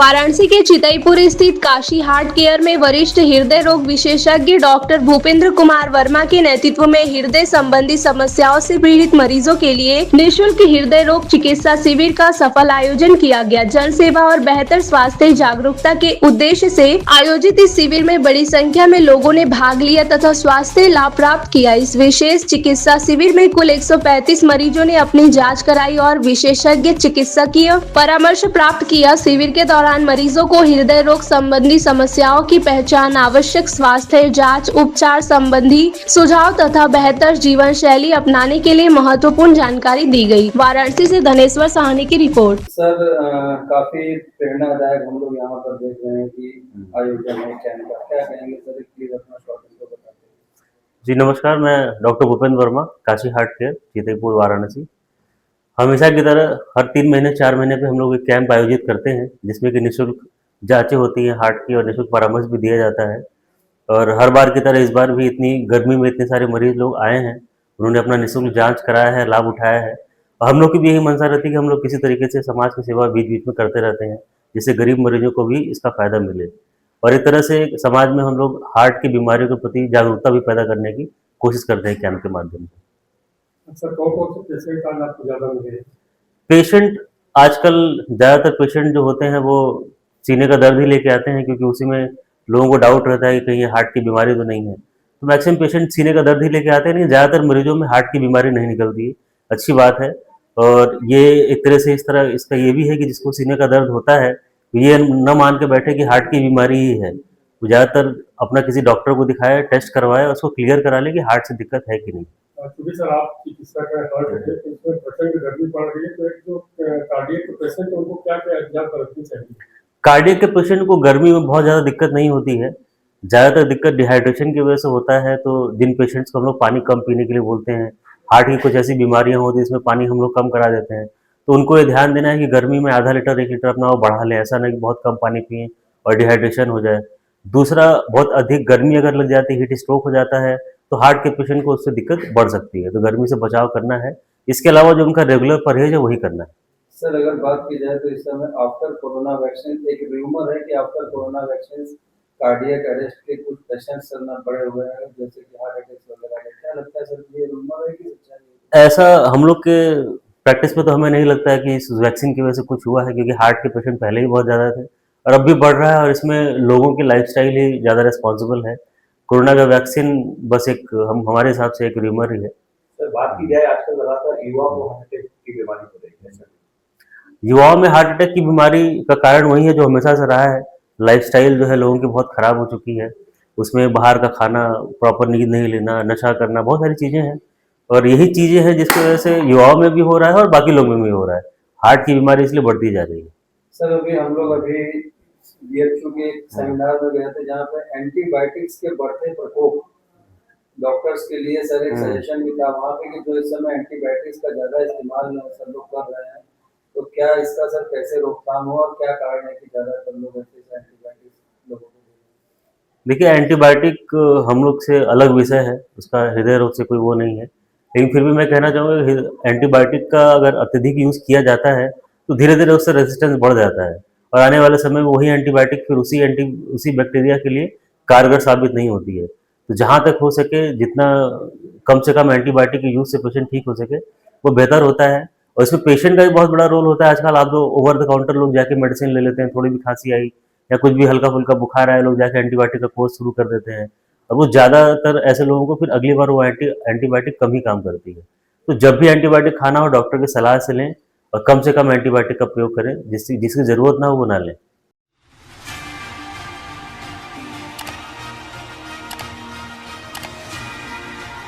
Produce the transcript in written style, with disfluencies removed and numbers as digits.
वाराणसी के चितईपुर स्थित Kashi heart care में वरिष्ठ हृदय रोग विशेषज्ञ डॉक्टर भूपेंद्र कुमार वर्मा के नेतृत्व में हृदय संबंधी समस्याओं से पीड़ित मरीजों के लिए निःशुल्क हृदय रोग चिकित्सा शिविर का सफल आयोजन किया गया। जन सेवा और बेहतर स्वास्थ्य जागरूकता के उद्देश्य से आयोजित इस शिविर में बड़ी संख्या में लोगों ने भाग लिया तथा स्वास्थ्य लाभ प्राप्त किया। इस विशेष चिकित्सा शिविर में कुल 135 मरीजों ने अपनी जाँच कराई और विशेषज्ञ चिकित्सकीय परामर्श प्राप्त किया। शिविर के दौरान मरीजों को हृदय रोग संबंधी समस्याओं की पहचान, आवश्यक स्वास्थ्य जांच, उपचार संबंधी सुझाव तथा बेहतर जीवन शैली अपनाने के लिए महत्वपूर्ण जानकारी दी गई। वाराणसी से धनेश्वर साहनी की रिपोर्ट। सर काफी प्रेरणादायक हम लोग यहाँ पर देख रहे हैं कि आयोजन है कैंप का, क्या कहेंगे सर, प्लीज अपना शॉर्ट को बताइए। जी नमस्कार, मैं doctor Bhupendra Verma, Kashi heart care, Chitaipur, Varanasi. हमेशा की तरह हर 3 महीने 4 महीने पे हम लोग एक कैंप आयोजित करते हैं जिसमें कि निःशुल्क जांचें होती हैं हार्ट की और निःशुल्क परामर्श भी दिया जाता है। और हर बार की तरह इस बार भी इतनी गर्मी में इतने सारे मरीज लोग आए हैं, उन्होंने अपना निःशुल्क जांच कराया है, लाभ उठाया है। और हम लोग की भी यही मंशा रहती है कि हम लोग किसी तरीके से समाज की सेवा बीच बीच में करते रहते हैं जिससे गरीब मरीजों को भी इसका फायदा मिले। और एक तरह से समाज में हम लोग हार्ट की बीमारियों के प्रति जागरूकता भी पैदा करने की कोशिश करते हैं कैंप के माध्यम से। सर कौन-कौन से पेशेंट आज आपको ज़्यादा मिले? पेशेंट आजकल ज़्यादातर पेशेंट जो होते हैं वो सीने का दर्द ही लेके आते हैं, क्योंकि उसी में लोगों को डाउट रहता है कि कहीं ये हार्ट की बीमारी तो नहीं है। तो मैक्सिमम पेशेंट सीने का दर्द ही लेके आते हैं, लेकिन ज़्यादातर मरीजों में हार्ट की बीमारी नहीं निकलती है। अच्छी बात है। और ये एक तरह से इसका ये भी है कि जिसको सीने का दर्द होता है तो ये न मान के बैठे कि हार्ट की बीमारी ही है। तो ज़्यादातर अपना किसी डॉक्टर को दिखाए, टेस्ट करवाए, उसको क्लियर करा ले कि हार्ट से दिक्कत है कि नहीं। क्योंकि सर आप चिकित्सा का हार्ट अटैक इसमें प्रचंड गर्मी पड़ रही है, तो एक जो कार्डियक के पेशेंट है उनको क्या-क्या एहतियात बरतनी चाहिए? कार्डियक के पेशेंट को गर्मी में बहुत ज़्यादा दिक्कत नहीं होती है। ज़्यादातर दिक्कत डिहाइड्रेशन की वजह से होता है। तो जिन पेशेंट्स को हम लोग पानी कम पीने के लिए बोलते हैं, हार्ट की कुछ ऐसी बीमारियां होती हैं जिसमें पानी हम लोग कम करा देते हैं, तो उनको ये ध्यान देना है कि गर्मी में आधा लीटर 1 लीटर अपना वो बढ़ा लें। ऐसा नहीं कि बहुत कम पानी पिएं और डिहाइड्रेशन हो जाए। दूसरा, बहुत अधिक गर्मी अगर लग जाती है, हीट स्ट्रोक हो जाता है, तो हार्ट के पेशेंट को उससे दिक्कत बढ़ सकती है। तो गर्मी से बचाव करना है। इसके अलावा जो उनका रेगुलर परहेज है वही करना है। सर अगर बात की जाए तो इस समय आफ्टर कोरोना वैक्सीन एक रूमर है कि after corona vaccine cardiac arrest के कुछ पेशेंट्स सर ना पड़े हुए हैं, जैसे कि हार्ट अटैक वगैरह का, क्या लगता है सर, ये रूमर है कि सच्चाई है? ऐसा हम लोग के प्रैक्टिस में तो हमें नहीं लगता है कि इस वैक्सीन की वजह से कुछ हुआ है, क्योंकि हार्ट के पेशेंट पहले ही बहुत ज़्यादा थे और अब भी बढ़ रहा है। और इसमें लोगों की लाइफस्टाइल ही ज़्यादा रिस्पॉन्सिबल है। कोरोना का वैक्सीन बस एक हमारे हिसाब से एक र्यूमर ही है। सर बात की जाए आजकल लगातार युवाओं को हार्ट अटैक की बीमारी हो रही है सर। युवाओं में हार्ट अटैक की बीमारी का कारण वही है जो हमेशा से रहा है। लाइफस्टाइल जो है लोगों की बहुत ख़राब हो चुकी है। उसमें बाहर का खाना, प्रॉपर नींद नहीं लेना, नशा करना, बहुत सारी चीज़ें हैं। और यही चीज़ें हैं जिसकी वजह से युवाओं में भी हो रहा है और बाकी लोगों में भी हो रहा है। हार्ट की बीमारी इसलिए बढ़ती जा रही है। सर अभी हम लोग बीएचयू के एक सेमिनार में गए थे जहाँ पे एंटीबायोटिक्स के बढ़ते प्रकोप डॉक्टर्स के लिए सर एक सजेशन भी था वहाँ पे कि जो इस समय एंटीबायोटिक्स का ज़्यादा इस्तेमाल सब लोग कर रहे हैं, तो क्या इसका सर कैसे रोकथाम हो और क्या कारण है कि ज़्यादातर लोग ऐसे एंटीबायोटिक्स लोगों को? देखिए, एंटीबायोटिक हम लोग से अलग विषय है, उसका हृदय रोग से कोई वो नहीं है। लेकिन फिर भी मैं कहना चाहूँगा एंटीबायोटिक का अगर अत्यधिक यूज़ किया जाता है तो धीरे धीरे उससे रेजिस्टेंस बढ़ जाता है और आने वाले समय में वही एंटीबायोटिक फिर उसी बैक्टीरिया के लिए कारगर साबित नहीं होती है। तो जहाँ तक हो सके, जितना कम से कम एंटीबायोटिक के यूज़ से पेशेंट ठीक हो सके वो बेहतर होता है। और इसमें पेशेंट का भी बहुत बड़ा रोल होता है। आजकल आप जो ओवर द काउंटर लोग जाके मेडिसिन ले लेते हैं, थोड़ी भी खांसी आई या कुछ भी हल्का फुल्का बुखार आया, लोग जाके एंटीबायोटिक का कोर्स शुरू कर देते हैं और वो ज़्यादातर ऐसे लोगों को फिर अगली बार वो एंटीबायोटिक कम ही काम करती है। तो जब भी एंटीबायोटिक खाना हो डॉक्टर की सलाह से लें और कम से कम एंटीबायोटिक का प्रयोग करें, जिसकी ज़रूरत ना हो वो ना लें।